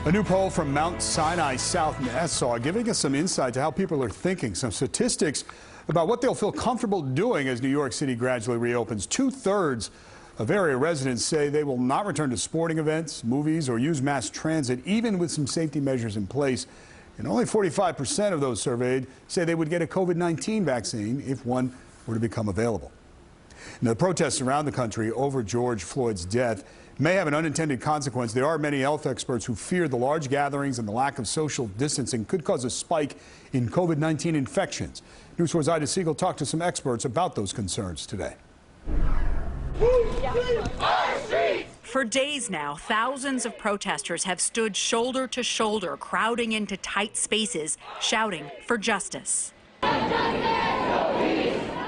A new poll from Mount Sinai South Nassau giving us some insight to how people are thinking. Some statistics about what they'll feel comfortable doing as New York City gradually reopens. 2/3 of area residents say they will not return to sporting events, movies, or use mass transit, even with some safety measures in place. And only 45% of those surveyed say they would get a COVID-19 vaccine if one were to become available. Now, the protests around the country over George Floyd's death may have an unintended consequence. There are many health experts who fear the large gatherings and the lack of social distancing could cause a spike in COVID-19 infections. News 4's Ida Siegel talked to some experts about those concerns today. For days now, thousands of protesters have stood shoulder to shoulder, crowding into tight spaces, shouting for justice.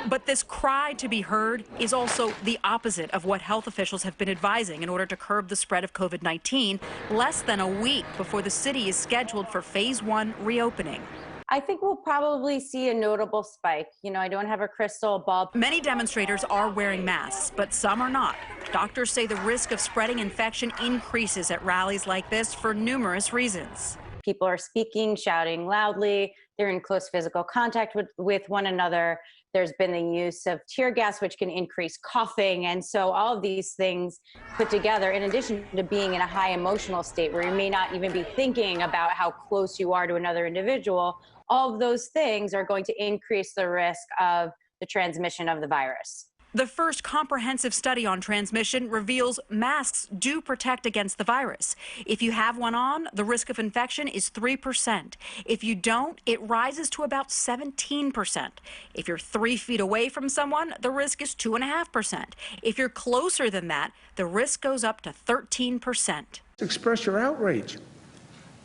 But this cry to be heard is also the opposite of what health officials have been advising in order to curb the spread of COVID-19, less than a week before the city is scheduled for phase 1 reopening. I think we'll probably see a notable spike. I don't have a crystal ball. Many demonstrators are wearing masks, but some are not. Doctors say the risk of spreading infection increases at rallies like this for numerous reasons. People are speaking, shouting loudly. They're in close physical contact with one another. There's been the use of tear gas, which can increase coughing. And so all of these things put together, in addition to being in a high emotional state where you may not even be thinking about how close you are to another individual, all of those things are going to increase the risk of the transmission of the virus. The first comprehensive study on transmission reveals masks do protect against the virus. If you have one on, the risk of infection is 3%. If you don't, it rises to about 17%. If you're 3 feet away from someone, the risk is 2.5%. If you're closer than that, the risk goes up to 13%. Express your outrage,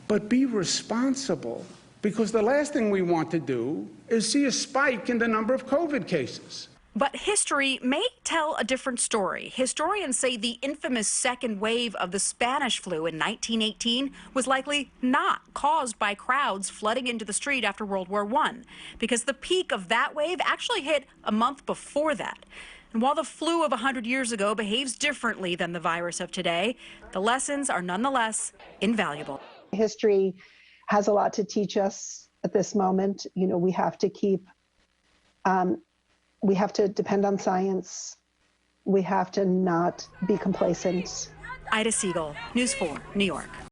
but be responsible, because the last thing we want to do is see a spike in the number of COVID cases. But history may tell a different story. Historians say the infamous second wave of the Spanish flu in 1918 was likely not caused by crowds flooding into the street after World War I, because the peak of that wave actually hit a month before that. And while the flu of 100 years ago behaves differently than the virus of today, the lessons are nonetheless invaluable. History has a lot to teach us at this moment. We have to we have to depend on science. We have to not be complacent. Ida Siegel, News 4, New York.